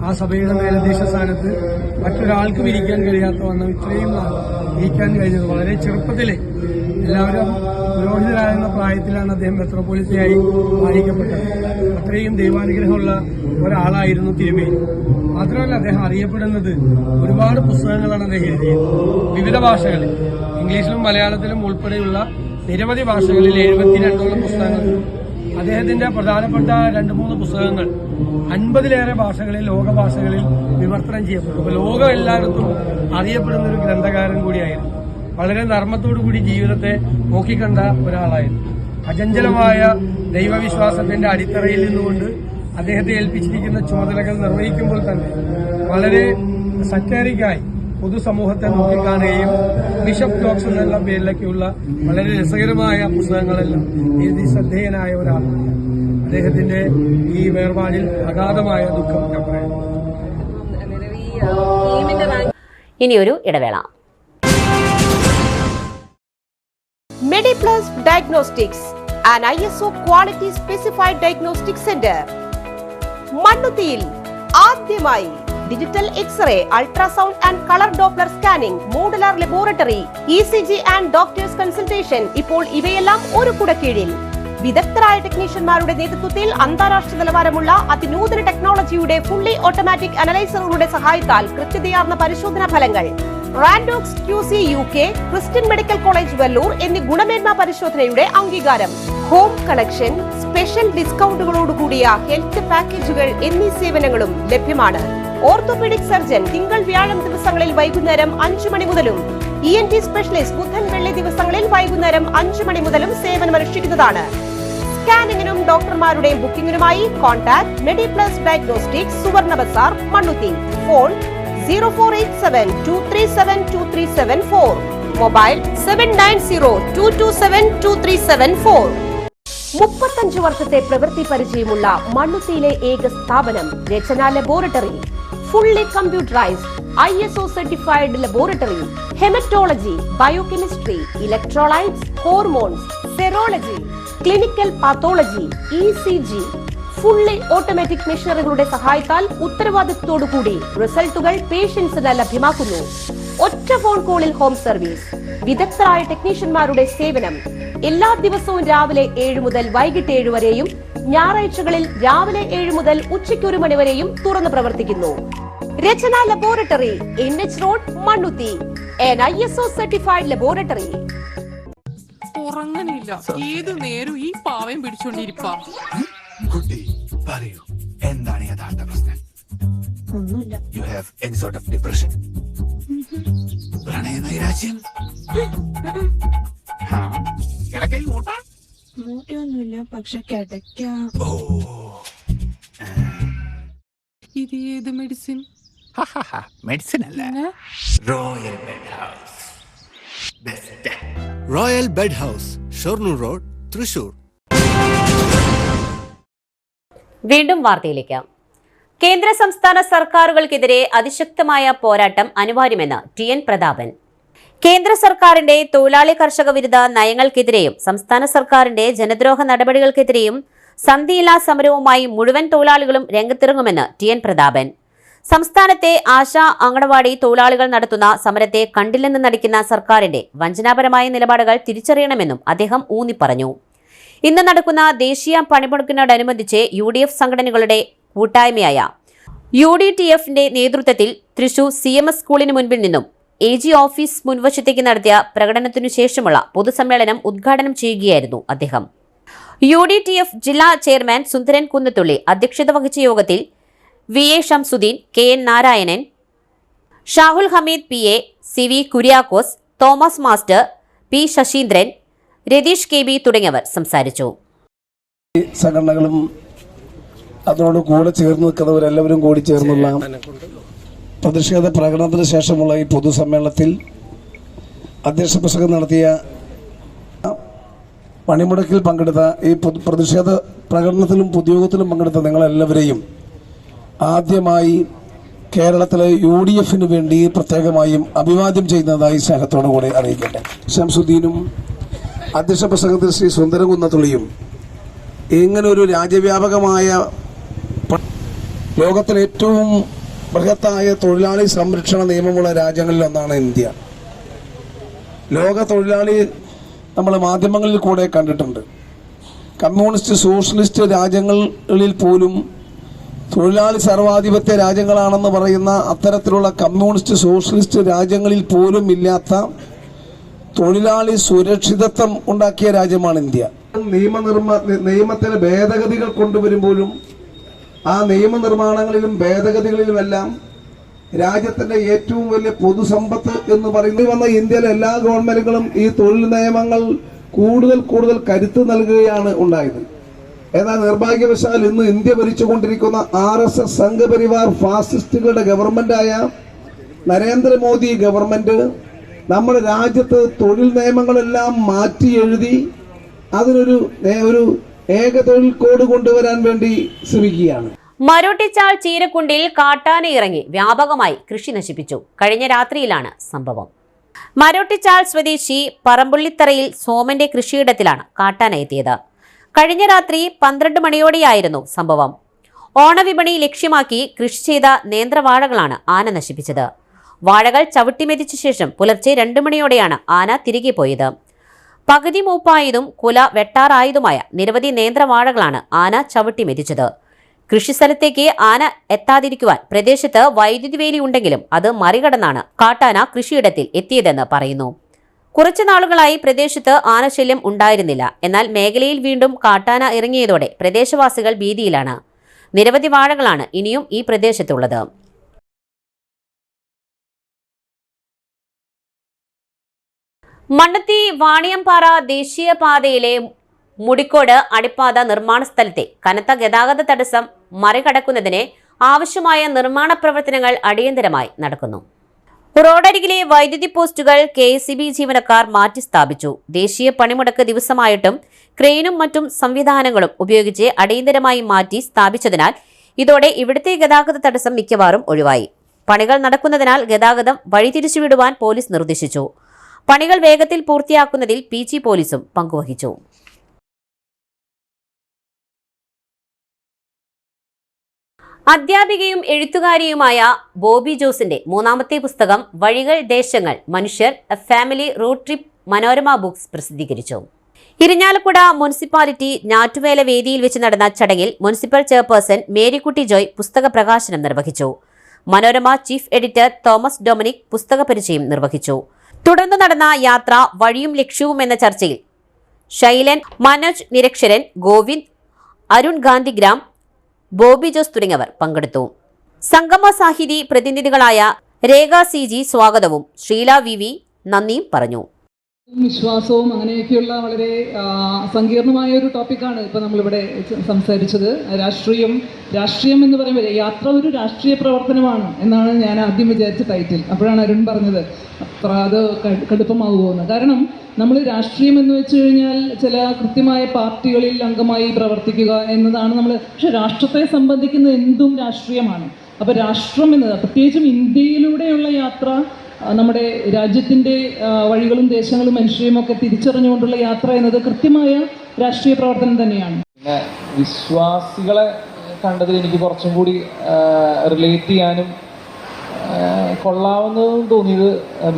ആ സഭയുടെ മേലധ്യക്ഷ സ്ഥാനത്ത് മറ്റൊരാൾക്ക് വിരിക്കാൻ കഴിയാത്ത വണ്ണം ഇത്രയും നാൾ ഇരിക്കാൻ കഴിഞ്ഞത് വളരെ ചെറുപ്പത്തിലെ എല്ലാവരും പുരോഹിതരാകുന്ന പ്രായത്തിലാണ് അദ്ദേഹം മെത്രോപൊലീത്തയായി വാഴിക്കപ്പെട്ടത്. അത്രയും ദൈവാനുഗ്രഹമുള്ള ഒരാളായിരുന്നു തിരുമേനി. മാത്രമല്ല അദ്ദേഹം അറിയപ്പെടുന്നത് ഒരുപാട് പുസ്തകങ്ങളാണ് അദ്ദേഹം എഴുതിയത്. വിവിധ ഭാഷകളിൽ, ഇംഗ്ലീഷിലും മലയാളത്തിലും ഉൾപ്പെടെയുള്ള നിരവധി ഭാഷകളിൽ 72ഓളം പുസ്തകങ്ങളുണ്ട്. അദ്ദേഹത്തിന്റെ പ്രധാനപ്പെട്ട 2-3 പുസ്തകങ്ങൾ 50-ലേറെ ഭാഷകളിൽ, ലോകഭാഷകളിൽ വിവർത്തനം ചെയ്യപ്പെട്ടു. അപ്പോൾ ലോകം എല്ലായിടത്തും അറിയപ്പെടുന്ന ഒരു ഗ്രന്ഥകാരൻ കൂടിയായിരുന്നു. വളരെ നർമ്മത്തോടുകൂടി ജീവിതത്തെ നോക്കിക്കണ്ട ഒരാളായിരുന്നു. അചഞ്ചലമായ ദൈവവിശ്വാസത്തിന്റെ അടിത്തറയിൽ നിന്നുകൊണ്ട് അദ്ദേഹത്തെ ഏൽപ്പിച്ചിരിക്കുന്ന ചുമതലകൾ നിർവഹിക്കുമ്പോൾ തന്നെ വളരെ സറ്റേറിക്കായി പൊതുസമൂഹത്തെ നോക്കിക്കാണുകയും ബിഷപ്പ് ടോക്സ് എന്നുള്ള പേരിലൊക്കെയുള്ള വളരെ രസകരമായ പുസ്തകങ്ങളെല്ലാം എഴുതി ശ്രദ്ധേയനായ ഒരാളാണ്. അദ്ദേഹത്തിന്റെ ഈ വേർപാടിൽ അഗാധമായ ദുഃഖം ഞാൻ പറയുന്നു. ഇനിയൊരു ഇടവേള. Mediplus Diagnostics, an ISO quality specified diagnostic center. മണ്ണുത്തിയിൽ ആദ്യമായി digital x-ray, ultrasound and colour doppler scanning, modular laboratory, ECG and doctors consultation. ഇപ്പോൾ ഇവയെല്ലാം ഒരു കുടക്കീഴിൽ. വിദഗ്ധരായ ടെക്നീഷ്യന്മാരുടെ നേതൃത്വത്തിൽ അന്താരാഷ്ട്ര നിലവാരമുള്ള അതിനൂതന ടെക്നോളജിയുടെ ഫുള്ളി ഓട്ടോമാറ്റിക് അനലൈസറുകളുടെ സഹായത്താൽ കൃത്യതയാർന്ന പരിശോധനാ ഫലങ്ങൾ. റാൻഡോക്സ് QC UK, Christian medical college Vellore എന്നീ ഗുണമേന്മ പരിശോധനയുടെ അംഗീകാരം. ഹോം കളക്ഷൻ, സ്പെഷ്യൽ ഡിസ്കൗണ്ടുകളോടുകൂടിയ ഹെൽത്ത് പാക്കേജുകൾ എന്നീ സേവനങ്ങളും ലഭ്യമാണ്. ഓർത്തോപീഡിക് സർജൻ തിങ്കൾ വ്യാഴം ദിവസങ്ങളിൽ വൈകുന്നേരം 5 മണി മുതലും ENT സ്പെഷ്യലിസ്റ്റ് ബുധൻ വെള്ളി ദിവസങ്ങളിൽ വൈകുന്നേരം 5 മണി മുതലും സേവനമനുഷ്ഠിക്കുന്നതാണ്. സ്കാനിങ്ങിനും ഡോക്ടർമാരുടെ ബുക്കിംഗിനുമായി കോൺടാക്ട് മെഡിപ്ലസ് ഡയഗ്നോസ്റ്റിക്സ്, സുവർണ ബസാർ, മണ്ണുത്തി. Phone 0487237237 mobile 7902272374. 35 വർഷത്തെ പ്രവൃത്തി പരിചയമുള്ള മണ്ണുത്തിയിലെ ഏക സ്ഥാപനം Rachana laboratory. Fully computerised ISO certified laboratory. Haematology, biochemistry, electrolytes, hormones, serology, clinical pathology, ECG. Fully automatic മെഷീനറികളുടെ സഹായത്താൽ ഉത്തരവാദിത്വത്തോടുകൂടി റിസൾട്ടുകൾ പേഷ്യൻസിന് ലഭ്യമാക്കുന്നു. ഒറ്റ ഫോൺ കോളിൽ ഹോം സർവീസ്. വിദഗ്ധരായ ടെക്നീഷ്യന്മാരുടെ സേവനം. എല്ലാ ദിവസവും രാവിലെ 7 മുതൽ വൈകിട്ട് 7 വരെയും ഞായറാഴ്ചകളിൽ രാവിലെ 7 മുതൽ ഉച്ചയ്ക്ക് 1 മണി വരെയും തുറന്നു പ്രവർത്തിക്കുന്നു. Rachana laboratory, NH road, Mannuthy. an ISO certified laboratory. ഉറങ്ങണില്ല, ഏത് നേരം ഈ പാവം പിടിച്ചോണ്ടിരിപ്പാ. കുട്ടി പറയൂ, എന്താണ് യഥാർത്ഥ പ്രശ്നം? ഒന്നുമില്ല. You have any sort of depression? പ്രണയ നൈരാശ്യം? കിടക്കയിൽ മൂട്ടാ? മൂട്ടയൊന്നുമില്ല, പക്ഷെ കിടക്കാം. ഓ, ഇത് ഏത് മെഡിസിൻ? മെഡിസിൻ അല്ല, royal bed house. Best royal bed house, Shoranur road, Thrissur. വീണ്ടും വാർത്തയിലേക്ക്. കേന്ദ്ര സംസ്ഥാന സർക്കാരുകൾക്കെതിരെ അതിശക്തമായ പോരാട്ടം അനിവാര്യമെന്ന് TN പ്രതാപൻ. കേന്ദ്ര സർക്കാരിന്റെ തൊഴിലാളി കർഷക വിരുദ്ധ നയങ്ങൾക്കെതിരെയും സംസ്ഥാന സർക്കാരിന്റെ ജനദ്രോഹ നടപടികൾക്കെതിരെയും സന്ധിയില്ലാ സമരവുമായി മുഴുവൻ തൊഴിലാളികളും രംഗത്തിറങ്ങുമെന്ന് TN പ്രതാപൻ. സംസ്ഥാനത്തെ ആശാ അങ്കണവാടി തൊഴിലാളികൾ നടത്തുന്ന സമരത്തെ കണ്ടില്ലെന്ന് നടിക്കുന്ന സർക്കാരിന്റെ വഞ്ചനാപരമായ നിലപാടുകൾ തിരിച്ചറിയണമെന്നും അദ്ദേഹം ഊന്നിപ്പറഞ്ഞു. ഇന്ന് നടക്കുന്ന ദേശീയ പണിമുടക്കിനോടനുബന്ധിച്ച് UDF സംഘടനകളുടെ കൂട്ടായ്മയായ UDTFന്റെ നേതൃത്വത്തിൽ തൃശൂർ CMS സ്കൂളിന് മുൻപിൽ നിന്നും AG ഓഫീസ് മുൻവശത്തേക്ക് നടത്തിയ പ്രകടനത്തിനു ശേഷമുള്ള പൊതുസമ്മേളനം ഉദ്ഘാടനം ചെയ്യുകയായിരുന്നു അദ്ദേഹം. UDTF ജില്ലാ ചെയർമാൻ സുന്ദരൻ കുന്നത്തുള്ളി അധ്യക്ഷത വഹിച്ച യോഗത്തിൽ VA Shamsuddin, KN Narayanan, Shahul Hameed PA, CV Kuriakose, Thomas master, P Sasheendran, Ratheesh KB തുടങ്ങിയവർ സംസാരിച്ചു. സംഘടനകളും അതിനോട് കൂടെ ചേർന്ന് നിൽക്കുന്നവരെല്ലാവരും കൂടി ചേർന്നുള്ള പ്രതിഷേധ പ്രകടനത്തിന് ശേഷമുള്ള ഈ പൊതുസമ്മേളനത്തിൽ അധ്യക്ഷ പ്രസംഗം നടത്തിയ പണിമുടക്കിൽ പങ്കെടുത്ത ഈ പ്രതിഷേധ പ്രകടനത്തിലും പൊതുയോഗത്തിലും പങ്കെടുത്ത നിങ്ങളെല്ലാവരെയും ആദ്യമായി കേരളത്തിലെ UDFന് വേണ്ടി പ്രത്യേകമായും അഭിവാദ്യം ചെയ്യുന്നതായി സ്നേഹത്തോടു കൂടി അറിയിക്കട്ടെ. ഷംസുദ്ദീനും അധ്യക്ഷ പ്രസംഗത്തിൽ ശ്രീ സുന്ദരകുന്നത്തുള്ളിയും ഇങ്ങനൊരു രാജ്യവ്യാപകമായ ലോകത്തിലെ ഏറ്റവും ബൃഹത്തായ തൊഴിലാളി സംരക്ഷണ നിയമമുള്ള രാജ്യങ്ങളിലൊന്നാണ് ഇന്ത്യ. ലോക തൊഴിലാളി നമ്മൾ മാധ്യമങ്ങളിൽ കൂടെ കണ്ടിട്ടുണ്ട്. കമ്മ്യൂണിസ്റ്റ് സോഷ്യലിസ്റ്റ് രാജ്യങ്ങളിൽ പോലും തൊഴിലാളി സർവാധിപത്യ രാജ്യങ്ങളാണെന്ന് പറയുന്ന അത്തരത്തിലുള്ള കമ്മ്യൂണിസ്റ്റ് സോഷ്യലിസ്റ്റ് രാജ്യങ്ങളിൽ പോലും ഇല്ലാത്ത തൊഴിലാളി സുരക്ഷിതത്വം ഉണ്ടാക്കിയ രാജ്യമാണ് ഇന്ത്യ. നിയമത്തിലെ ഭേദഗതികൾ കൊണ്ടുവരുമ്പോഴും ആ നിയമനിർമ്മാണങ്ങളിലും ഭേദഗതികളിലുമെല്ലാം രാജ്യത്തിന്റെ ഏറ്റവും വലിയ പൊതുസമ്പത്ത് എന്ന് പറയുന്നത് വന്ന ഇന്ത്യയിലെ എല്ലാ ഗവൺമെന്റുകളും ഈ തൊഴിൽ നിയമങ്ങൾ കൂടുതൽ കരുത്ത് നൽകുകയാണ് ഉണ്ടായത്. എന്നാൽ നിർഭാഗ്യവശാൽ ഇന്ന് ഇന്ത്യ ഭരിച്ചുകൊണ്ടിരിക്കുന്ന RSS സംഘപരിവാർ ഫാസിസ്റ്റുകളുടെ ഗവൺമെന്റായ നരേന്ദ്രമോദി ഗവൺമെന്റ് നമ്മുടെ രാജ്യത്ത് തൊഴിൽ നിയമങ്ങളെല്ലാം മാറ്റി എഴുതി അതിനൊരു ഏക തൊഴിൽ കോഡ് കൊണ്ടുവരാൻ വേണ്ടി ശ്രമിക്കുകയാണ്. മരോട്ടിച്ചാൽ ചീരക്കുണ്ടിൽ കാട്ടാന ഇറങ്ങി വ്യാപകമായി കൃഷി നശിപ്പിച്ചു. കഴിഞ്ഞ രാത്രിയിലാണ് സംഭവം. മരോട്ടിച്ചാൽ സ്വദേശി പറമ്പുള്ളിത്തറയിൽ സോമന്റെ കൃഷിയിടത്തിലാണ് കാട്ടാന എത്തിയത്. കഴിഞ്ഞ രാത്രി 12 മണിയോടെയായിരുന്നു സംഭവം. ഓണവിപണി ലക്ഷ്യമാക്കി കൃഷി ചെയ്ത നേന്ത്രവാഴകളാണ് ആന നശിപ്പിച്ചത്. വാഴകൾ ചവിട്ടിമെതിച്ച ശേഷം പുലർച്ചെ 2 മണിയോടെയാണ് ആന തിരികെ പോയത്. പകുതി മൂപ്പായതും കുല വെട്ടാറായതുമായ നിരവധി നേന്ത്രവാഴകളാണ് ആന ചവിട്ടിമെതിച്ചത്. കൃഷിസ്ഥലത്തേക്ക് ആന എത്താതിരിക്കുവാൻ പ്രദേശത്ത് വൈദ്യുതി വേലി ഉണ്ടെങ്കിലും അത് മറികടന്നാണ് കാട്ടാന കൃഷിയിടത്തിൽ എത്തിയതെന്ന് പറയുന്നു. കുറച്ചു നാളുകളായി പ്രദേശത്ത് ആനശല്യം ഉണ്ടായിരുന്നില്ല. എന്നാൽ മേഖലയിൽ വീണ്ടും കാട്ടാന ഇറങ്ങിയതോടെ പ്രദേശവാസികൾ ഭീതിയിലാണ്. നിരവധി വാഴകളാണ് ഇനിയും ഈ പ്രദേശത്തുള്ളത്. മണ്ണുത്തി വാണിയംപാറ ദേശീയപാതയിലെ മുടിക്കോട് അടിപ്പാത നിർമ്മാണ സ്ഥലത്തെ കനത്ത ഗതാഗത തടസ്സം മറികടക്കുന്നതിന് ആവശ്യമായ നിർമ്മാണ പ്രവർത്തനങ്ങൾ അടിയന്തരമായി നടക്കുന്നു. റോഡരികിലെ വൈദ്യുതി പോസ്റ്റുകൾ KSEB ജീവനക്കാർ മാറ്റി സ്ഥാപിച്ചു. ദേശീയ പണിമുടക്ക് ദിവസമായിട്ടും ക്രെയിനും മറ്റും സംവിധാനങ്ങളും ഉപയോഗിച്ച് അടിയന്തരമായി മാറ്റി സ്ഥാപിച്ചതിനാൽ ഇതോടെ ഇവിടുത്തെ ഗതാഗത തടസ്സം മിക്കവാറും ഒഴിവായി. പണികൾ നടക്കുന്നതിനാൽ ഗതാഗതം വഴിതിരിച്ചുവിടുവാൻ പോലീസ് നിർദ്ദേശിച്ചു. പണികൾ വേഗത്തിൽ പൂർത്തിയാക്കുന്നതിൽ PG പോലീസും പങ്കുവഹിച്ചു. അധ്യാപികയും എഴുത്തുകാരിയുമായ ബോബി ജോസിന്റെ 3ാമത്തെ പുസ്തകം വഴികൾ ദേശങ്ങൾ മനുഷ്യർ A family road trip Manorama books പ്രസിദ്ധീകരിച്ചു. ഇരിഞ്ഞാലക്കുട മുനിസിപ്പാലിറ്റി ഞാറ്റുവേല വേദിയിൽ വെച്ച് നടന്ന ചടങ്ങിൽ മുനിസിപ്പൽ ചെയർപേഴ്സൺ മേരിക്കുട്ടി ജോയ് പുസ്തക പ്രകാശനം നിർവഹിച്ചു. Manorama chief editor Thomas Dominic പുസ്തക പരിചയം നിർവഹിച്ചു. തുടർന്ന് നടന്ന യാത്ര വഴിയും ലക്ഷ്യവും എന്ന ചർച്ചയിൽ ശൈലൻ, മനോജ് നിരക്ഷരൻ, ഗോവിന്ദ്, അരുൺ ഗാന്ധിഗ്രാം, ബോബി ജോസ് തുടങ്ങിയവർ പങ്കെടുത്തു. സംഗമ സാഹിതി പ്രതിനിധികളായ രേഖ CG സ്വാഗതവും ഷീല VV നന്ദിയും പറഞ്ഞു. വിശ്വാസവും അങ്ങനെയൊക്കെയുള്ള വളരെ സങ്കീർണമായ ഒരു ടോപ്പിക്കാണ് ഇപ്പോൾ നമ്മളിവിടെ സംസാരിച്ചത്. രാഷ്ട്രീയം എന്ന് പറയുമ്പോൾ യാത്ര ഒരു രാഷ്ട്രീയ പ്രവർത്തനമാണ് എന്നാണ് ഞാൻ ആദ്യം വിചാരിച്ച ടൈറ്റിൽ. അപ്പോഴാണ് അരുൺ പറഞ്ഞത് അത്ര അത് കടുപ്പമാകുമെന്ന്. കാരണം നമ്മൾ രാഷ്ട്രീയം എന്ന് വെച്ച് കഴിഞ്ഞാൽ ചില കൃത്യമായ പാർട്ടികളിൽ അംഗമായി പ്രവർത്തിക്കുക എന്നതാണ് നമ്മൾ. പക്ഷെ രാഷ്ട്രത്തെ സംബന്ധിക്കുന്ന എന്തും രാഷ്ട്രീയമാണ്. അപ്പോൾ രാഷ്ട്രം എന്നത് പ്രത്യേകിച്ചും ഇന്ത്യയിലൂടെയുള്ള യാത്ര, നമ്മുടെ രാജ്യത്തിൻ്റെ വഴികളും ദേശങ്ങളും മനുഷ്യരും ഒക്കെ തിരിച്ചറിഞ്ഞുകൊണ്ടുള്ള യാത്ര എന്നത് കൃത്യമായ രാഷ്ട്രീയ പ്രവർത്തനം തന്നെയാണ്. പിന്നെ വിശ്വാസികളെ കണ്ടതിൽ എനിക്ക് കുറച്ചും കൂടി റിലേറ്റ് ചെയ്യാനും കൊള്ളാവുന്നതും തോന്നിയത്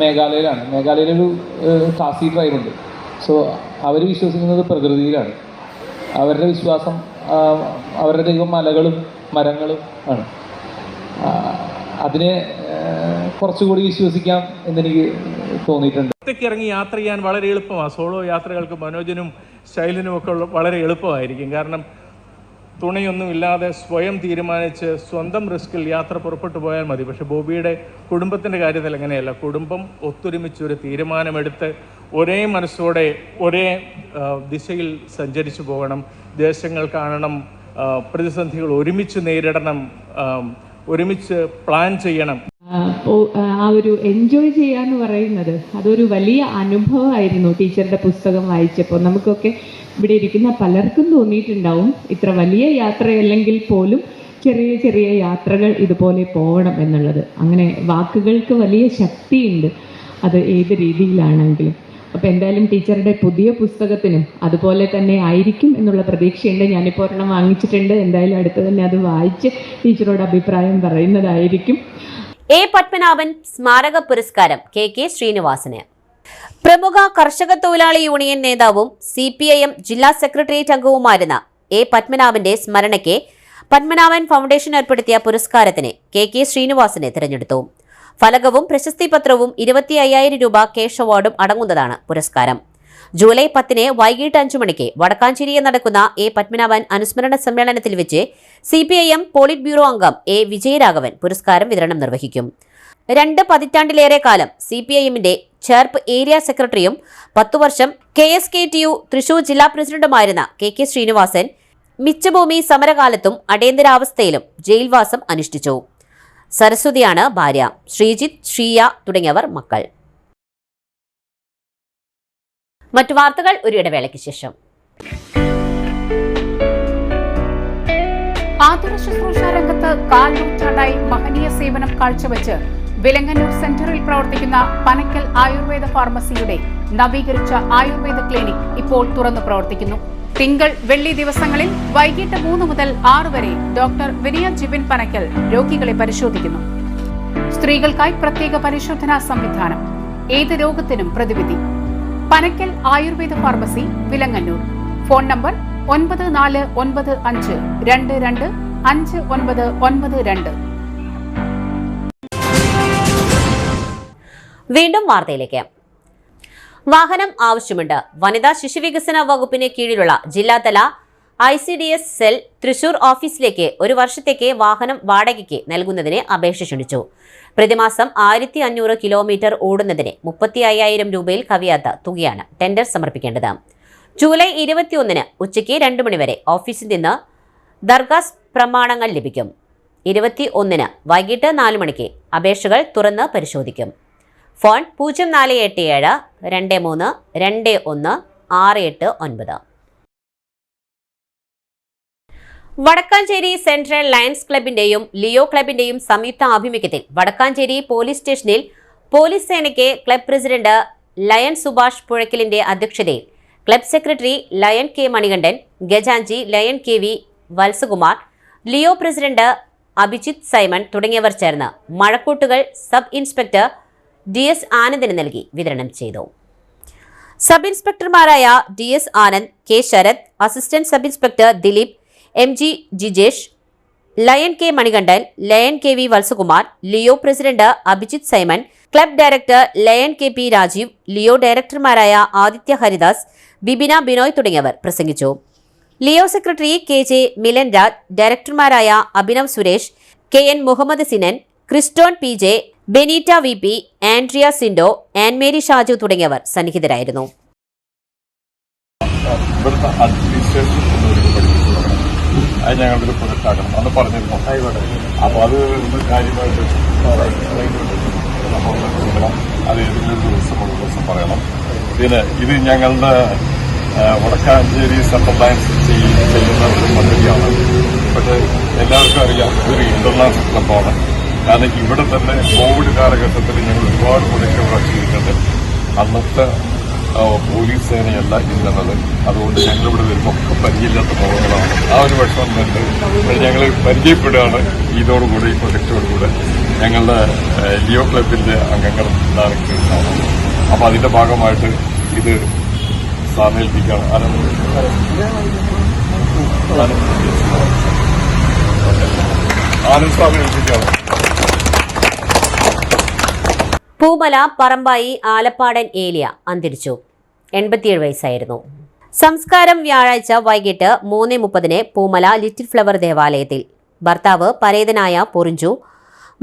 മേഘാലയയിലാണ്. മേഘാലയയിലൊരു ഖാസി ട്രൈബുണ്ട്. സോ അവർ വിശ്വസിക്കുന്നത് പ്രകൃതിയിലാണ്. അവരുടെ വിശ്വാസം അവരുടെ ദൈവം മലകളും മരങ്ങളും ആണ്. അതിനെ കുറച്ചുകൂടി വിശ്വസിക്കാം എന്നെനിക്ക് തോന്നിയിട്ടുണ്ട്. ഒറ്റയ്ക്ക് ഇറങ്ങി യാത്ര ചെയ്യാൻ വളരെ എളുപ്പമാണ്. സോളോ യാത്രകൾക്ക് മനോജനും ശൈലനും ഒക്കെ വളരെ എളുപ്പമായിരിക്കും. കാരണം തുണയൊന്നുമില്ലാതെ സ്വയം തീരുമാനിച്ച് സ്വന്തം റിസ്കിൽ യാത്ര പുറപ്പെട്ടു പോയാൽ മതി. പക്ഷെ ബോബിയുടെ കുടുംബത്തിൻ്റെ കാര്യത്തിൽ അങ്ങനെയല്ല. കുടുംബം ഒത്തൊരുമിച്ചൊരു തീരുമാനമെടുത്ത് ഒരേ മനസ്സോടെ ഒരേ ദിശയിൽ സഞ്ചരിച്ചു പോകണം. ദേശങ്ങൾ കാണണം, പ്രതിസന്ധികൾ ഒരുമിച്ച് നേരിടണം, ഒരുമിച്ച് പ്ലാൻ ചെയ്യണം. ആ ഒരു എൻജോയ് ചെയ്യാന്ന് പറയുന്നത് അതൊരു വലിയ അനുഭവമായിരുന്നു. ടീച്ചറുടെ പുസ്തകം വായിച്ചപ്പോൾ നമുക്കൊക്കെ ഇവിടെ ഇരിക്കുന്ന പലർക്കും തോന്നിയിട്ടുണ്ടാവും ഇത്ര വലിയ യാത്രയല്ലെങ്കിൽ പോലും ചെറിയ ചെറിയ യാത്രകൾ ഇതുപോലെ പോകണം എന്നുള്ളത്. അങ്ങനെ വാക്കുകൾക്ക് വലിയ ശക്തിയുണ്ട്, അത് ഏത് രീതിയിലാണെങ്കിലും. അപ്പോൾ എന്തായാലും ടീച്ചറുടെ പുതിയ പുസ്തകത്തിനും അതുപോലെ തന്നെ ആയിരിക്കും എന്നുള്ള പ്രതീക്ഷയുണ്ട്. ഞാനിപ്പോൾ ഒരെണ്ണം വാങ്ങിച്ചിട്ടുണ്ട്. എന്തായാലും അടുത്ത് തന്നെ അത് വായിച്ച് ടീച്ചറോട് അഭിപ്രായം പറയുന്നതായിരിക്കും. A. പത്മനാഭൻ സ്മാരക പുരസ്കാരം KK ശ്രീനിവാസന്. പ്രമുഖ കർഷക തൊഴിലാളി യൂണിയൻ നേതാവും CPIM ജില്ലാ സെക്രട്ടേറിയറ്റ് അംഗവുമായിരുന്ന A. പത്മനാഭന്റെ സ്മരണയ്ക്ക് പത്മനാഭൻ ഫൗണ്ടേഷൻ ഏർപ്പെടുത്തിയ പുരസ്കാരത്തിന് KK ശ്രീനിവാസനെ തിരഞ്ഞെടുത്തു. ഫലകവും പ്രശസ്തി പത്രവും 25,000 രൂപ ക്യാഷ് അവാർഡും അടങ്ങുന്നതാണ് പുരസ്കാരം. ജൂലൈ 10 വൈകിട്ട് 5 മണിക്ക് വടക്കാഞ്ചേരിയിൽ നടക്കുന്ന A. പത്മനാഭൻ അനുസ്മരണ സമ്മേളനത്തിൽ വെച്ച് CPIM പോളിറ്റ് ബ്യൂറോ അംഗം A. വിജയരാഘവൻ പുരസ്കാരം വിതരണം നിർവഹിക്കും. 2 പതിറ്റാണ്ടിലേറെ കാലം CPIMന്റെ ചേർപ്പ് ഏരിയ സെക്രട്ടറിയും 10 വർഷം KSKTU തൃശൂർ ജില്ലാ പ്രസിഡന്റുമായിരുന്ന KK ശ്രീനിവാസൻ മിച്ചഭൂമി സമരകാലത്തും അടിയന്തരാവസ്ഥയിലും ജയിൽവാസം അനുഷ്ഠിച്ചു. സരസ്വതിയാണ് ഭാര്യ. ശ്രീജിത്ത്, ഷിയ തുടങ്ങിയവർ മക്കൾ. മറ്റു വാർത്തകൾ ഒരു ഇടവേളയ്ക്ക് ശേഷം. ആതുര ശുശ്രൂഷ രംഗത്ത് 4 നൂറ്റാണ്ടായി മഹനീയ സേവനം കാഴ്ചവെച്ച് വിലങ്ങന്നൂർ സെന്ററിൽ പ്രവർത്തിക്കുന്ന പനക്കൽ ആയുർവേദ ഫാർമസിയുടെ നവീകരിച്ച ആയുർവേദ ക്ലിനിക് ഇപ്പോൾ തുറന്നു പ്രവർത്തിക്കുന്നു. തിങ്കൾ, വെള്ളി ദിവസങ്ങളിൽ വൈകിട്ട് 3 മുതൽ 6 വരെ ഡോക്ടർ വിനയ ജിബിൻ പനക്കൽ രോഗികളെ പരിശോധിക്കുന്നു. സ്ത്രീകൾക്കായി പ്രത്യേക പരിശോധനാ സംവിധാനം, ഏത് രോഗത്തിനും പ്രതിവിധി. Panakkal Ayurveda pharmacy, Vilangannur. Phone number 9495225992. വീണ്ടും വാർത്തയിലേക്ക്. വാഹനം ആവശ്യമുണ്ട്. വനിതാ ശിശുവികസന വകുപ്പിന് കീഴിലുള്ള ജില്ലാതല ICDS സെൽ തൃശൂർ ഓഫീസിലേക്ക് 1 വർഷത്തേക്ക് വാഹനം വാടകയ്ക്ക് നൽകുന്നതിന് അപേക്ഷ ക്ഷണിച്ചു. പ്രതിമാസം 1500 കിലോമീറ്റർ ഓടുന്നതിന് 35,000 രൂപയിൽ കവിയാത്ത തുകയാണ് ടെൻഡർ സമർപ്പിക്കേണ്ടത്. ജൂലൈ 21 ഉച്ചയ്ക്ക് 2 മണിവരെ ഓഫീസിൽ നിന്ന് ദർഗാസ് പ്രമാണങ്ങൾ ലഭിക്കും. 21 വൈകിട്ട് 4 മണിക്ക് അപേക്ഷകൾ തുറന്ന് പരിശോധിക്കും. ഫോൺ 0477232168. വടക്കാഞ്ചേരി സെൻട്രൽ ലയൺസ് ക്ലബിന്റെയും ലിയോ ക്ലബിന്റെയും സംയുക്ത ആഭിമുഖ്യത്തിൽ വടക്കാഞ്ചേരി പോലീസ് സ്റ്റേഷനിൽ പോലീസ് സേനയ്ക്ക് ക്ലബ് പ്രസിഡന്റ് ലയൺ സുഭാഷ് പുഴയ്ക്കലിന്റെ അധ്യക്ഷതയിൽ club secretary lion K. Manikandan, ഗജാഞ്ചി lion KV Valsakumar, Leo president Abhijith Simon തുടങ്ങിയവർ ചേർന്ന് മഴക്കൂട്ടുകൾ സബ് ഇൻസ്പെക്ടർ DS ആനന്ദിന് നൽകി വിതരണം ചെയ്തു. സബ് ഇൻസ്പെക്ടർമാരായ DS Anand, K Sarath, assistant sub inspector Dileep, MG Jijesh, lion K Manikandan, lion KV Valsakumar, Leo president Abhijith Simon, club director lion KP Rajeev, Leo ഡയറക്ടർമാരായ ആദിത്യ ഹരിദാസ്, ബിബിന ബിനോയ് തുടങ്ങിയവർ പ്രസംഗിച്ചു. Leo secretary KJ Milan Raj, ഡയറക്ടർമാരായ Abhinav Suresh, KN Muhammad Sinan, Christon PJ, Benita VP, Andrea Sindo, Annmary Shaju തുടങ്ങിയവർ സന്നിഹിതരായിരുന്നു. അത് ഞങ്ങളൊരു പ്രൊജക്ട് ആക്കണം അന്ന് പറഞ്ഞിരുന്നു. അപ്പോൾ അത് കാര്യമായിട്ട് അത് ഏതെങ്കിലും ദിവസം പറയണം. പിന്നെ ഇത് ഞങ്ങളുടെ വടക്കാഞ്ചേരി സെൻട്രൽ ലൈൻസ് ചെയ്യുന്ന ഒരു പദ്ധതിയാണ്. പക്ഷേ എല്ലാവർക്കും അറിയാം ഇതൊരു ഇന്റർനാഷണൽ ക്ലബ്ബാണ്. കാരണം ഇവിടെ തന്നെ കോവിഡ് കാലഘട്ടത്തിൽ ഞങ്ങൾ ഒരുപാട് പ്രൊജക്റ്റുകൾ ചെയ്തിട്ടുണ്ട്. അന്നത്തെ പോലീസ് സേനയല്ല ഇന്നത്. അതുകൊണ്ട് ഞങ്ങളിവിടെ വരുമ്പോൾ ഒക്കെ പരിചയമില്ലാത്ത മുഖങ്ങളാണ്. ആ ഒരു വിഷമം ഉണ്ട്. ഞങ്ങൾ പരിചയപ്പെടുകയാണ് ഇതോടുകൂടി ഈ പ്രൊജക്റ്റോടുകൂടെ. ഞങ്ങളുടെ ലിയോ ക്ലബിന്റെ അംഗങ്ങൾ കേൾക്കാണ്. അപ്പോൾ അതിന്റെ ഭാഗമായിട്ട് ഇത് സാമേൽപ്പിക്കുകയാണ്. ആനന്ദ് സ്വാമി ഏൽപ്പിക്കുകയാണ്. പൂമല പറമ്പായി ആലപ്പാടൻ ഏലിയ അന്തരിച്ചു. 87 വയസ്സായിരുന്നു. സംസ്കാരം വ്യാഴാഴ്ച വൈകിട്ട് 3:30 പൂമല ലിറ്റിൽ ഫ്ലവർ ദേവാലയത്തിൽ. ഭർത്താവ് പരേതനായ പൊറിഞ്ചു,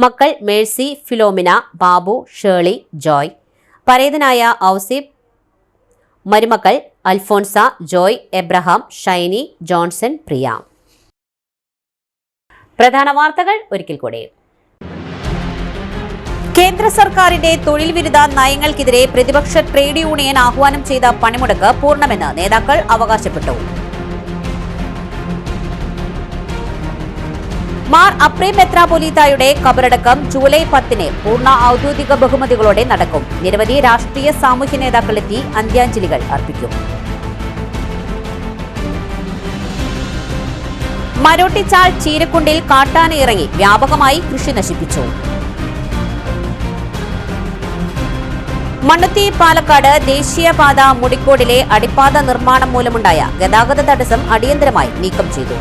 മക്കൾ മേഴ്സി, ഫിലോമിന, ബാബു, ഷേളി, ജോയ്. പരേതനായ ഔസീബ്, മരുമക്കൾ അൽഫോൺസ, ജോയ്, എബ്രഹാം, ഷൈനി, ജോൺസൺ, പ്രിയ. പ്രധാന വാർത്തകൾ ഒരിക്കൽ കൂടി. കേന്ദ്ര സർക്കാരിന്റെ തൊഴിൽ വിരുദ്ധ നയങ്ങൾക്കെതിരെ പ്രതിപക്ഷ ട്രേഡ് യൂണിയൻ ആഹ്വാനം ചെയ്ത പണിമുടക്ക് പൂർണ്ണമെന്ന് നേതാക്കൾ അവകാശപ്പെട്ടു. മാർ അപ്രേം മെത്രാപൊലീത്തായുടെ ഖബറടക്കം ജൂലൈ 10 പൂർണ്ണ ഔദ്യോഗിക ബഹുമതികളോടെ നടക്കും. നിരവധി രാഷ്ട്രീയ സാമൂഹ്യ നേതാക്കളെത്തി അന്ത്യാഞ്ജലികൾ അർപ്പിക്കും. മരോട്ടിച്ചാൽ ചീരക്കുണ്ടിൽ കാട്ടാന ഇറങ്ങി വ്യാപകമായി കൃഷി നശിപ്പിച്ചു. മണ്ണുത്തി പാലക്കാട് ദേശീയപാത മുടിക്കോടിലെ അടിപ്പാത നിർമ്മാണം മൂലമുണ്ടായ ഗതാഗത തടസ്സം അടിയന്തരമായി നീക്കം ചെയ്തു.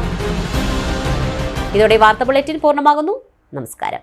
ഇതോടെ വാർത്താ ബുള്ളറ്റിൻ പൂർണ്ണമാകുന്നു. നമസ്കാരം.